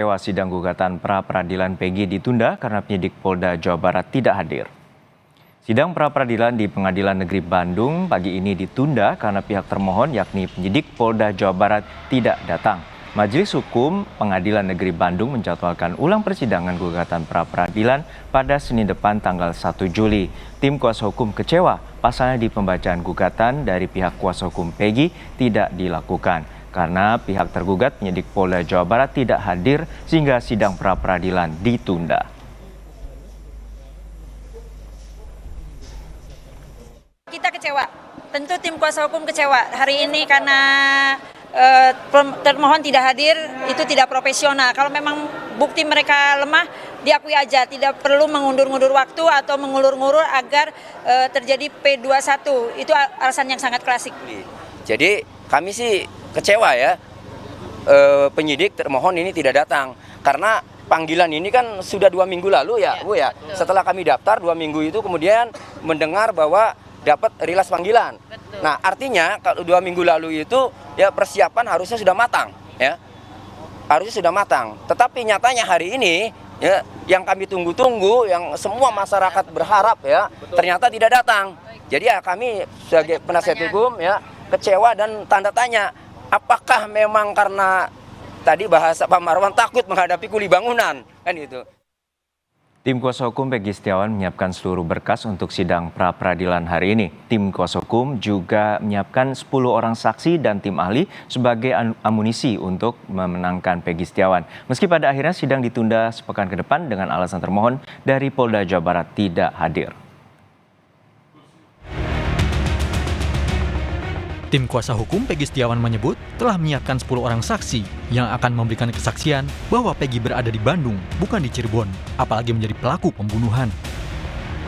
Sidang gugatan pra-peradilan Peggy ditunda karena penyidik Polda Jawa Barat tidak hadir. Sidang pra-peradilan di Pengadilan Negeri Bandung pagi ini ditunda karena pihak termohon yakni penyidik Polda Jawa Barat tidak datang. Majelis Hukum Pengadilan Negeri Bandung menjadwalkan ulang persidangan gugatan pra-peradilan pada Senin depan tanggal 1 Juli. Tim kuasa hukum kecewa pasalnya di pembacaan gugatan dari pihak kuasa hukum Peggy tidak dilakukan. Karena pihak tergugat penyidik Polda Jawa Barat tidak hadir sehingga sidang pra-peradilan ditunda. Kita kecewa, tentu tim kuasa hukum kecewa hari ini karena termohon tidak hadir, itu tidak profesional. Kalau memang bukti mereka lemah, diakui aja, tidak perlu mengundur-undur waktu atau mengulur-ngulur agar terjadi P21. Itu alasan yang sangat klasik. Jadi kami sih kecewa ya, penyidik termohon ini tidak datang karena panggilan ini kan sudah 2 minggu lalu ya, Bu ya. Setelah kami daftar 2 minggu itu kemudian mendengar bahwa dapat rilas panggilan. Betul. Nah artinya kalau 2 minggu lalu itu ya persiapan harusnya sudah matang ya, harusnya sudah matang. Tetapi nyatanya hari ini ya yang kami tunggu-tunggu, yang semua masyarakat berharap ya, ternyata tidak datang. Jadi ya kami sebagai penasihat hukum ya kecewa dan tanda tanya. Apakah memang karena tadi bahasa Pak Marwan takut menghadapi kuli bangunan, kan itu. Tim kuasa hukum Peggy Setiawan menyiapkan seluruh berkas untuk sidang pra-peradilan hari ini. Tim kuasa hukum juga menyiapkan 10 orang saksi dan tim ahli sebagai amunisi untuk memenangkan Peggy Setiawan. Meski pada akhirnya sidang ditunda sepekan ke depan dengan alasan termohon dari Polda Jawa Barat tidak hadir. Tim kuasa hukum Peggy Setiawan menyebut telah menyiapkan 10 orang saksi yang akan memberikan kesaksian bahwa Peggy berada di Bandung, bukan di Cirebon, apalagi menjadi pelaku pembunuhan.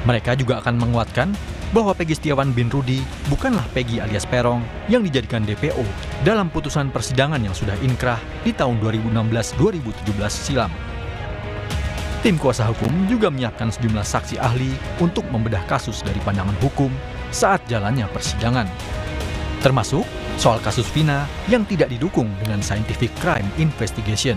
Mereka juga akan menguatkan bahwa Peggy Setiawan bin Rudy bukanlah Peggy alias Peron yang dijadikan DPO dalam putusan persidangan yang sudah inkrah di tahun 2016-2017 silam. Tim kuasa hukum juga menyiapkan sejumlah saksi ahli untuk membedah kasus dari pandangan hukum saat jalannya persidangan. Termasuk soal kasus Vina yang tidak didukung dengan scientific crime investigation.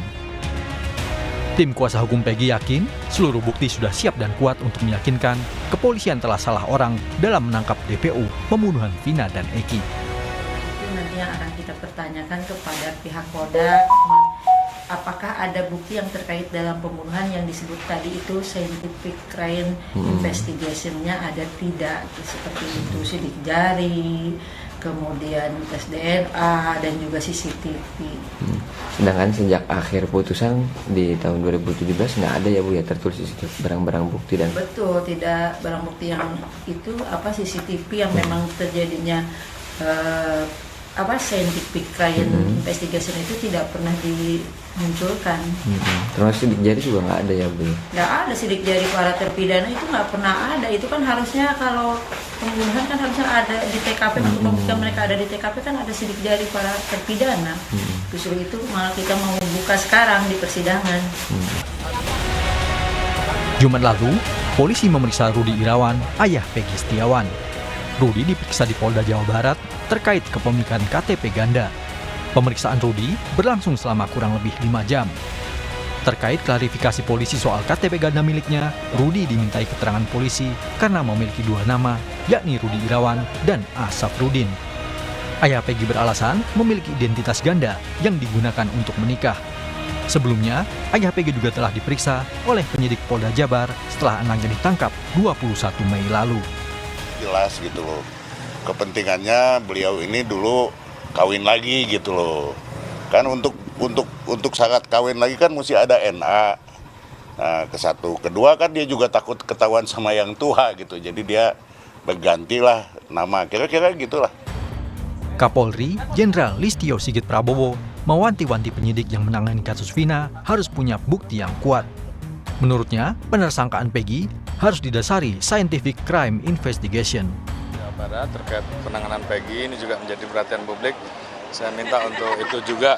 Tim kuasa hukum Peggy yakin seluruh bukti sudah siap dan kuat untuk meyakinkan kepolisian telah salah orang dalam menangkap DPO pembunuhan Vina dan Eki. Itu nanti yang akan kita pertanyakan kepada pihak Polda, apakah ada bukti yang terkait dalam pembunuhan yang disebut tadi itu scientific crime investigation-nya ada tidak, seperti itu sidik jari, kemudian tes DNA dan juga CCTV. Sedangkan sejak akhir putusan di tahun 2017 nggak ada ya Bu ya tertulis barang-barang bukti dan betul, tidak barang bukti yang itu CCTV yang memang terjadinya scientific crime investigation itu tidak pernah dimunculkan. Termasuk sidik jari juga nggak ada ya Bu? Nggak ada sidik jari para terpidana, itu nggak pernah ada. Itu kan harusnya kalau pembunuhan kan harusnya ada di TKP, untuk membuktikan mereka ada di TKP kan ada sidik jari para terpidana. Justru itu malah kita mau buka sekarang di persidangan. Jumat lalu, polisi memeriksa Rudy Irawan, ayah Peggy Setiawan. Rudy diperiksa di Polda Jawa Barat terkait kepemilikan KTP ganda. Pemeriksaan Rudy berlangsung selama kurang lebih 5 jam. Terkait klarifikasi polisi soal KTP ganda miliknya, Rudy dimintai keterangan polisi karena memiliki 2 nama, yakni Rudy Irawan dan A. Safrudin. Ayah Peggy beralasan memiliki identitas ganda yang digunakan untuk menikah. Sebelumnya, ayah Peggy juga telah diperiksa oleh penyidik Polda Jabar setelah anaknya ditangkap 21 Mei lalu. Jelas gitu loh, kepentingannya beliau ini dulu kawin lagi gitu loh, kan untuk syarat kawin lagi kan mesti ada NA. Nah, ke-1, kedua kan dia juga takut ketahuan sama yang tua gitu, jadi dia bergantilah nama, kira-kira gitulah. Kapolri Jenderal Listio Sigit Prabowo mewanti-wanti penyidik yang menangani kasus Vina harus punya bukti yang kuat. Menurutnya, penersangkaan Peggy harus didasari scientific crime investigation. Barat terkait penanganan Peggy ini juga menjadi perhatian publik. Saya minta untuk itu juga,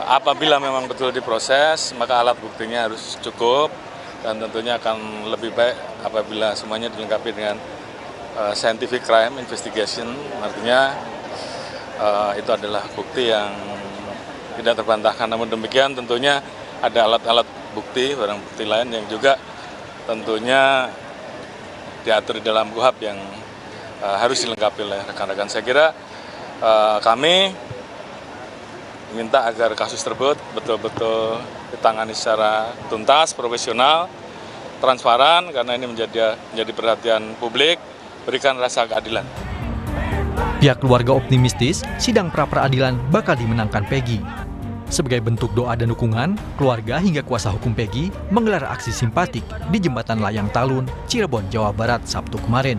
apabila memang betul diproses, maka alat buktinya harus cukup dan tentunya akan lebih baik apabila semuanya dilengkapi dengan scientific crime investigation. Artinya itu adalah bukti yang tidak terbantahkan. Namun demikian tentunya ada alat-alat bukti, barang bukti lain yang juga tentunya diatur di dalam KUHP yang harus dilengkapi oleh rekan-rekan. Saya kira kami minta agar kasus tersebut betul-betul ditangani secara tuntas, profesional, transparan, karena ini menjadi perhatian publik, berikan rasa keadilan. Pihak keluarga optimistis sidang pra-peradilan bakal dimenangkan Peggy. Sebagai bentuk doa dan dukungan, keluarga hingga kuasa hukum Peggy menggelar aksi simpatik di Jembatan Layang Talun, Cirebon, Jawa Barat, Sabtu kemarin.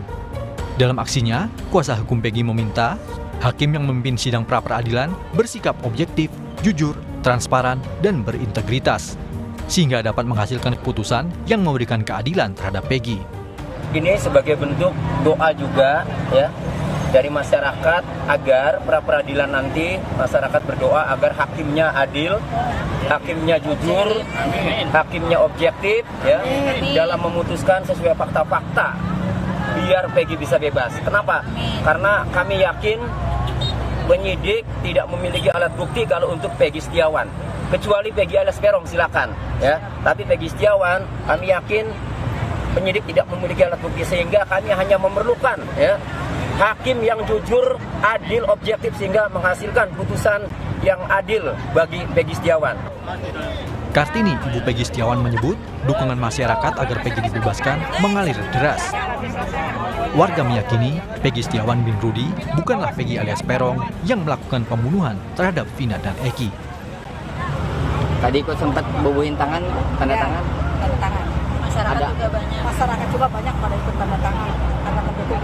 Dalam aksinya, kuasa hukum Peggy meminta hakim yang memimpin sidang pra-peradilan bersikap objektif, jujur, transparan, dan berintegritas, sehingga dapat menghasilkan keputusan yang memberikan keadilan terhadap Peggy. Ini sebagai bentuk doa juga ya dari masyarakat agar pra-peradilan nanti masyarakat berdoa agar hakimnya adil, hakimnya jujur, hakimnya objektif ya dalam memutuskan sesuai fakta-fakta biar Peggy bisa bebas. Kenapa? Karena kami yakin penyidik tidak memiliki alat bukti kalau untuk Peggy Setiawan. Kecuali Peggy alias Peron silakan ya. Tapi Peggy Setiawan kami yakin penyidik tidak memiliki alat bukti sehingga kami hanya memerlukan ya hakim yang jujur, adil, objektif sehingga menghasilkan putusan yang adil bagi Peggy Setiawan. Kartini, ibu Peggy Setiawan menyebut dukungan masyarakat agar Peggy dibebaskan mengalir deras. Warga meyakini Peggy Setiawan bin Rudi bukanlah Peggy alias Perong yang melakukan pembunuhan terhadap Vina dan Eki. Tadi kok sempat bubuhin tangan, tanda tangan? Tanda tangan. Masyarakat juga banyak pada ikut tanda tangan karena mendukung.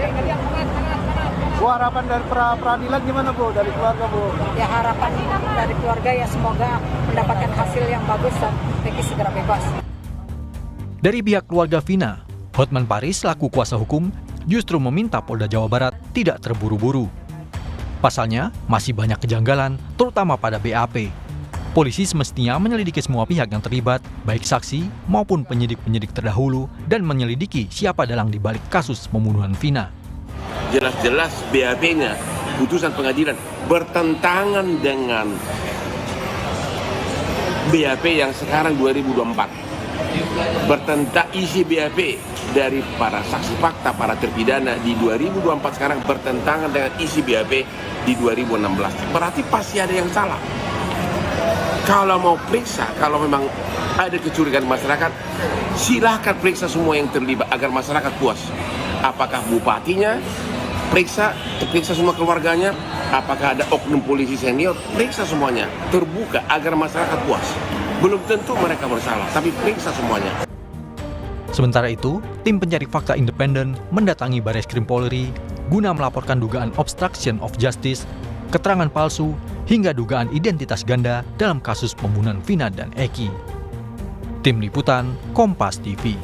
Bu, harapan dari peradilan gimana Bu, dari keluarga Bu? Ya harapan dari keluarga ya semoga mendapatkan hasil yang bagus dan Peggy segera bebas. Dari pihak keluarga Vina, Hotman Paris selaku kuasa hukum justru meminta Polda Jawa Barat tidak terburu-buru. Pasalnya, masih banyak kejanggalan, terutama pada BAP. Polisi semestinya menyelidiki semua pihak yang terlibat, baik saksi maupun penyidik-penyidik terdahulu, dan menyelidiki siapa dalang di balik kasus pembunuhan Vina. Jelas-jelas BAP-nya, putusan pengadilan, bertentangan dengan BAP yang sekarang 2024. Bertentang isi BAP dari para saksi fakta, para terpidana di 2024 sekarang bertentangan dengan isi BAP di 2016. Berarti pasti ada yang salah. Kalau mau periksa, kalau memang ada kecurigaan masyarakat, silahkan periksa semua yang terlibat agar masyarakat puas. Apakah bupatinya, periksa semua keluarganya, apakah ada oknum polisi senior, periksa semuanya, terbuka agar masyarakat puas. Belum tentu mereka bersalah, tapi periksa semuanya. Sementara itu, tim pencari fakta independen mendatangi Barreskrim Polri guna melaporkan dugaan obstruction of justice, keterangan palsu, hingga dugaan identitas ganda dalam kasus pembunuhan Vina dan Eki. Tim Liputan, Kompas TV.